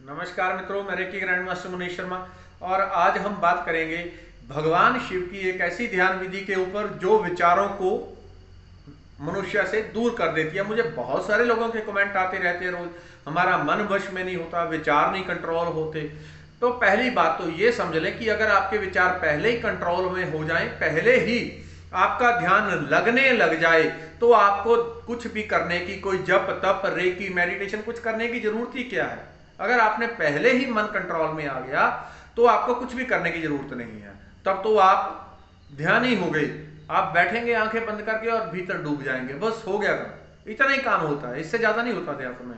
नमस्कार मित्रों, मैं reiki grand master Munish Sharma और आज हम बात करेंगे भगवान शिव की एक ऐसी ध्यान विधि के ऊपर जो विचारों को मनुष्य से दूर कर देती है। मुझे बहुत सारे लोगों के कमेंट आते रहते हैं रोज, हमारा मन वश में नहीं होता, विचार नहीं कंट्रोल होते। तो पहली बात तो ये समझ लें कि अगर आपके विचार पहले ही कंट्रोल में हो जाएं, पहले ही आपका ध्यान लगने लग जाए, तो आपको कुछ भी करने की, कोई जप तप रेकी मेडिटेशन कुछ करने की जरूरत ही क्या है। अगर आपने पहले ही मन कंट्रोल में आ गया तो आपको कुछ भी करने की जरूरत नहीं है। तब तो आप ध्यान ही हो गए, आप बैठेंगे आंखें बंद करके और भीतर डूब जाएंगे, बस हो गया काम। इतना ही काम होता है, इससे ज्यादा नहीं होता ध्यान में।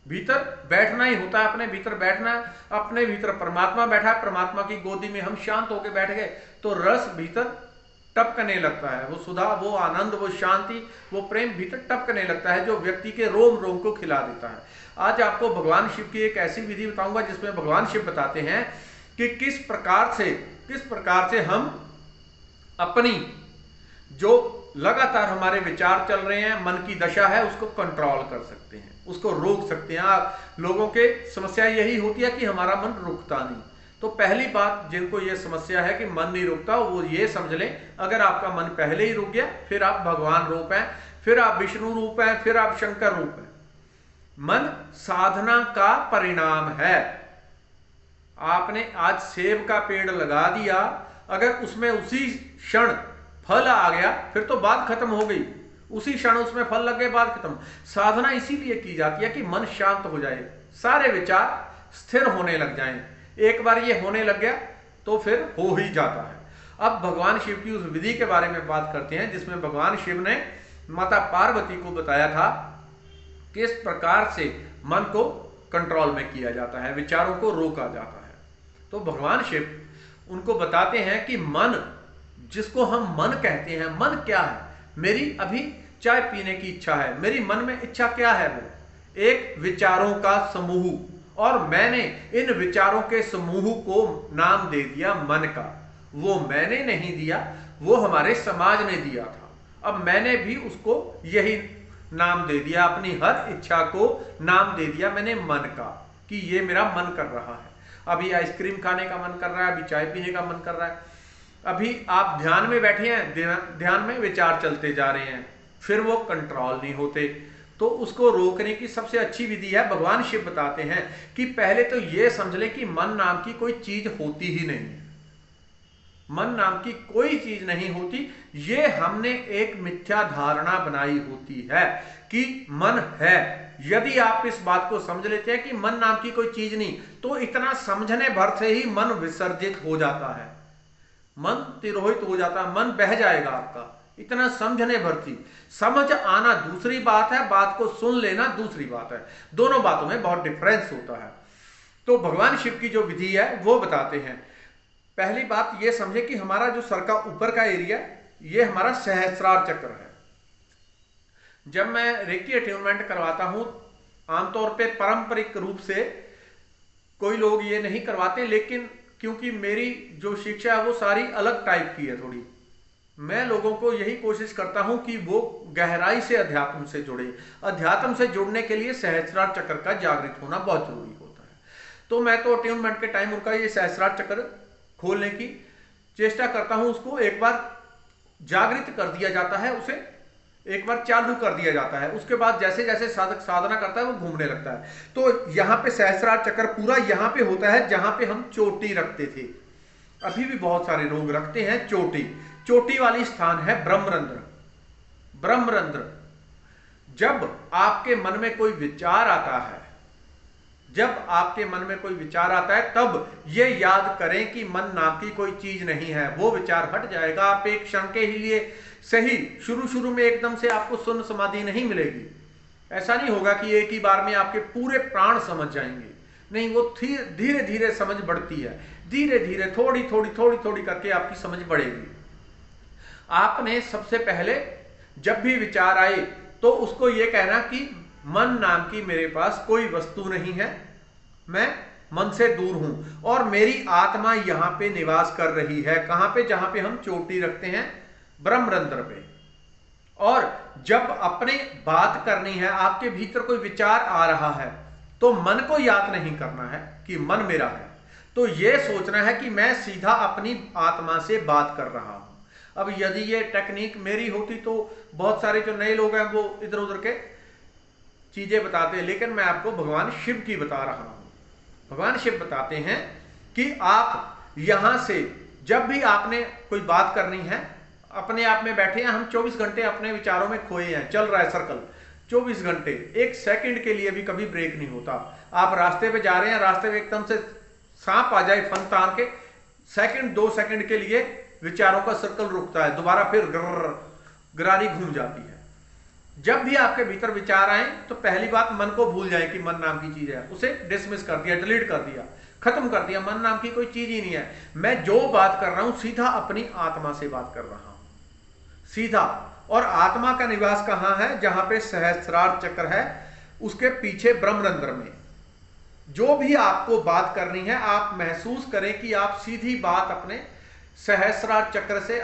भीतर बैठना ही होता है, अपने भीतर बैठना है। अपने भीतर परमात्मा बैठा है, परमात्मा की गोदी में हम शांत होकर बैठ गए तो रस भीतर टपकने लगता है, वो सुधा, वो आनंद, वो शांति, वो प्रेम भीतर टपकने लगता है, जो व्यक्ति के रोम रोम को खिला देता है। आज आपको भगवान शिव की एक ऐसी विधि बताऊंगा जिसमें भगवान शिव बताते हैं कि किस प्रकार से हम अपनी जो लगातार हमारे विचार चल रहे हैं, मन की दशा है, उसको कंट्रोल कर सकते हैं, उसको रोक सकते हैं। लोगों के समस्या यही होती है कि हमारा मन रुकता नहीं। तो पहली बात, जिनको ये समस्या है कि मन नहीं रुकता, वो ये समझ लें, अगर आपका मन पहले ही रुक गया, फिर आप भगवान रूप हैं, फिर आप विष्णु रूप हैं, फिर आप शंकर रूप हैं। मन साधना का परिणाम है। आपने आज सेब का पेड़ लगा दिया, अगर उसमें उसी क्षण फल आ गया, फिर तो बात खत्म हो गई। उसी क्षण उसमें फल लग गए, बात खत्म। साधना इसीलिए की जाती है कि मन शांत हो जाए, सारे विचार स्थिर होने लग जाएं। एक बार ये होने लग गया तो फिर हो ही जाता है। अब भगवान शिव की उस विधि के बारे में बात करते हैं जिसमें भगवान शिव ने माता पार्वती को बताया था किस प्रकार से मन को कंट्रोल में किया जाता है, विचारों को रोका जाता है। तो भगवान शिव उनको बताते हैं कि मन, जिसको हम मन कहते हैं, मन क्या है? मेरी अभी चाय पीने की इच्छा है, मेरी मन में इच्छा क्या है? वो एक विचारों का समूह, और मैंने इन विचारों के समूह को नाम दे दिया मन का। वो मैंने नहीं दिया, वो हमारे समाज ने दिया था। अब मैंने भी उसको यही नाम दे दिया, अपनी हर इच्छा को नाम दे दिया मैंने मन का, कि ये मेरा मन कर रहा है। अभी आइसक्रीम खाने का मन कर रहा है, अभी चाय पीने का मन कर रहा है। अभी आप ध्यान में बैठे हैं, ध्यान में विचार चलते जा रहे हैं, फिर वो कंट्रोल नहीं होते। तो उसको रोकने की सबसे अच्छी विधि है, भगवान शिव बताते हैं कि पहले तो ये समझ ले कि मन नाम की कोई चीज होती ही नहीं है। मन नाम की कोई चीज नहीं होती, ये हमने एक मिथ्या धारणा बनाई होती है कि मन है। यदि आप इस बात को समझ लेते हैं कि मन नाम की कोई चीज नहीं, तो इतना समझने भर से ही मन विसर्जित हो जाता है, मन तिरोहित हो जाता है, मन बह जाएगा आपका, इतना समझने भर थी। समझ आना दूसरी बात है, बात को सुन लेना दूसरी बात है, दोनों बातों में बहुत डिफरेंस होता है। तो भगवान शिव की जो विधि है वो बताते हैं। पहली बात ये समझे कि हमारा जो सर का ऊपर का एरिया, ये हमारा सहस्रार चक्र है। जब मैं रेकी अट्यूनमेंट करवाता हूं, आमतौर पे पारंपरिक रूप से कोई लोग ये नहीं करवाते, लेकिन क्योंकि मेरी जो शिक्षा है वो सारी अलग टाइप की है थोड़ी, मैं लोगों को यही कोशिश करता हूं कि वो गहराई से अध्यात्म से जुड़े। अध्यात्म से जुड़ने के लिए सहस्रार चक्र का जागृत होना बहुत जरूरी होता है। तो मैं तो अट्यूनमेंट के टाइम उनका ये सहस्रार चक्र खोलने की चेष्टा करता हूं, उसको एक बार जागृत कर दिया जाता है, उसे एक बार चालू कर दिया जाता है, उसके बाद जैसे जैसे साधक साधना करता है वो घूमने लगता है। तो यहां पे सहस्रार चक्र पूरा यहां पे होता है जहां पे हम चोटी रखते थे। अभी भी बहुत सारे लोग रखते हैं चोटी। चोटी वाली स्थान है ब्रह्मरंध्र। ब्रह्मरंध्र, जब आपके मन में कोई विचार आता है, जब आपके मन में कोई विचार आता है, तब ये याद करें कि मन नाम की कोई चीज नहीं है। वो विचार हट जाएगा, आप एक क्षण के ही लिए सही, शुरू शुरू में एकदम से आपको शून्य समाधि नहीं मिलेगी। ऐसा नहीं होगा कि एक ही बार में आपके पूरे प्राण समझ जाएंगे, नहीं, वो धीरे धीरे समझ बढ़ती है, धीरे धीरे थोड़ी थोड़ी थोड़ी थोड़ी करके आपकी समझ बढ़ेगी। आपने सबसे पहले जब भी विचार आए तो उसको ये कहना कि मन नाम की मेरे पास कोई वस्तु नहीं है, मैं मन से दूर हूं और मेरी आत्मा यहां पे निवास कर रही है। कहां पे? जहां पे हम चोटी रखते हैं, ब्रह्मरंध्र पे। और जब अपने बात करनी है, आपके भीतर कोई विचार आ रहा है, तो मन को याद नहीं करना है कि मन मेरा है, तो यह सोचना है कि मैं सीधा अपनी आत्मा से बात कर रहा हूं। अब यदि ये टेक्निक मेरी होती तो बहुत सारे जो नए लोग हैं वो इधर उधर के चीजें बताते हैं, लेकिन मैं आपको भगवान शिव की बता रहा हूं। भगवान शिव बताते हैं कि आप यहां से जब भी आपने कोई बात करनी है, अपने आप में बैठे हैं, हम 24 घंटे अपने विचारों में खोए हैं, चल रहा है सर्कल 24 घंटे, एक सेकंड के लिए भी कभी ब्रेक नहीं होता। आप रास्ते पे जा रहे हैं, रास्ते में एकदम से सांप आ जाए फन तान के, सेकंड 2 सेकंड के लिए विचारों का सर्कल रुकता है, दोबारा फिर गरारी घूम जाती है। जब भी आपके भीतर विचार आए तो पहली बात मन को भूल जाए कि मन नाम की चीज है, उसे डिसमिस कर दिया, डिलीट कर दिया, खत्म कर दिया। मन नाम की कोई चीज ही नहीं है। मैं जो बात कर रहा हूं सीधा अपनी आत्मा से बात कर रहा हूं, सीधा। और आत्मा का निवास कहां है? जहां पे सहस्त्रार चक्र है, उसके पीछे ब्रह्मरंध्र में। जो भी आपको बात करनी है, आप महसूस करें कि आप सीधी बात अपने सहस्त्रार चक्र से,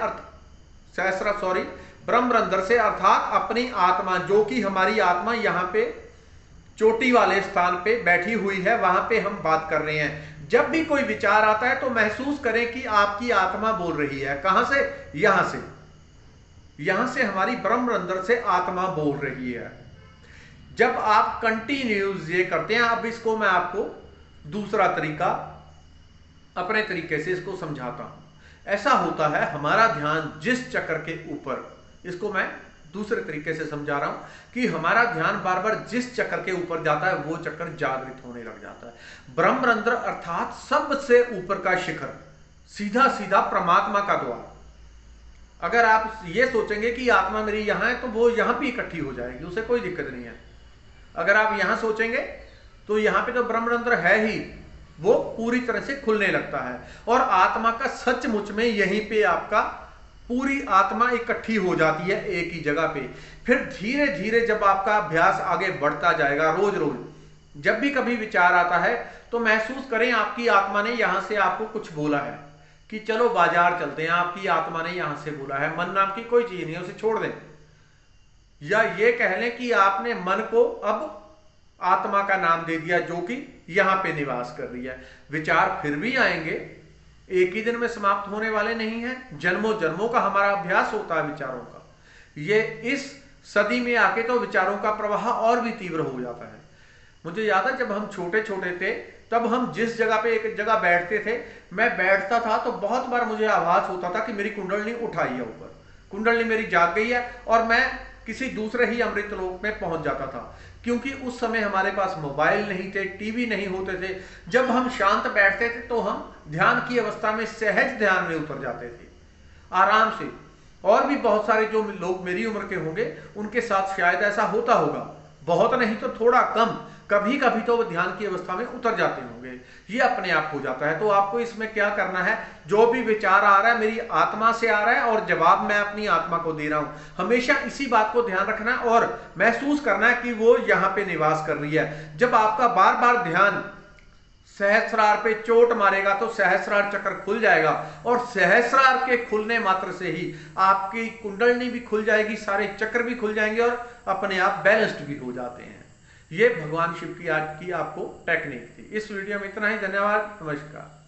ब्रह्मरंध्र से, अर्थात अपनी आत्मा, जो कि हमारी आत्मा यहां पे चोटी वाले स्थान पे बैठी हुई है, वहां पे हम बात कर रहे हैं। जब भी कोई विचार आता है तो महसूस करें कि आपकी आत्मा बोल रही है। कहां से? यहां से हमारी ब्रह्मरंध्र से आत्मा बोल रही है। जब आप कंटिन्यूस ये करते हैं, अब इसको मैं आपको दूसरा तरीका, अपने तरीके से इसको समझाता हूं। ऐसा होता है हमारा ध्यान जिस चक्र के ऊपर, इसको मैं दूसरे तरीके से समझा रहा हूं कि हमारा ध्यान बार बार जिस चक्र के ऊपर जाता है वो चक्र जागृत होने लग जाता है। ब्रह्मरंध्र अर्थात सबसे ऊपर का शिखर, सीधा सीधा परमात्मा का द्वार। अगर आप ये सोचेंगे कि आत्मा मेरी यहां है तो वो यहां भी इकट्ठी हो जाएगी, उसे कोई दिक्कत नहीं है। अगर आप यहां सोचेंगे तो यहां पे तो ब्रह्मरंध्र है ही, वो पूरी तरह से खुलने लगता है। और आत्मा का सचमुच में यहीं पे आपका पूरी आत्मा इकट्ठी हो जाती है एक ही जगह पे। फिर धीरे धीरे जब आपका अभ्यास आगे बढ़ता जाएगा, रोज रोज जब भी कभी विचार आता है तो महसूस करें आपकी आत्मा ने यहां से आपको कुछ बोला है कि चलो बाजार चलते हैं, आपकी आत्मा ने यहां से बोला है। मन नाम की कोई चीज नहीं है, उसे छोड़ दें। या ये कह लें कि आपने मन को अब आत्मा का नाम दे दिया, जो कि यहां पे निवास कर रही है। विचार फिर भी आएंगे, एक ही दिन में समाप्त होने वाले नहीं हैं। जन्मों जन्मों का हमारा अभ्यास होता है विचारों का। ये इस सदी में आके तो विचारों का प्रवाह और भी तीव्र हो जाता है। मुझे याद है जब हम छोटे छोटे थे, तब हम जिस जगह पे एक जगह बैठते थे, मैं बैठता था तो बहुत बार मुझे आभास होता था कि मेरी कुंडलनी उठाई है ऊपर, कुंडलनी मेरी जाग गई है, और मैं किसी दूसरे ही अमृत लोक में पहुंच जाता था। क्योंकि उस समय हमारे पास मोबाइल नहीं थे, टीवी नहीं होते थे। जब हम शांत बैठते थे तो हम ध्यान की अवस्था में, सहज ध्यान में उतर जाते थे आराम से। और भी बहुत सारे जो लोग मेरी उम्र के होंगे उनके साथ शायद ऐसा होता होगा, बहुत नहीं तो थोड़ा कम, कभी कभी तो वो ध्यान की अवस्था में उतर जाते होंगे। ये अपने आप हो जाता है। तो आपको इसमें क्या करना है, जो भी विचार आ रहा है मेरी आत्मा से आ रहा है और जवाब मैं अपनी आत्मा को दे रहा हूं, हमेशा इसी बात को ध्यान रखना है और महसूस करना है कि वो यहां पे निवास कर रही है। जब आपका बार बार ध्यान सहस्रार पे चोट मारेगा तो सहस्रार चक्र खुल जाएगा, और सहस्रार के खुलने मात्र से ही आपकी कुंडलनी भी खुल जाएगी, सारे चक्र भी खुल जाएंगे और अपने आप बैलेंस्ड भी हो जाते हैं। ये भगवान शिव की आज की आपको टेक्निक थी। इस वीडियो में इतना ही। धन्यवाद, नमस्कार।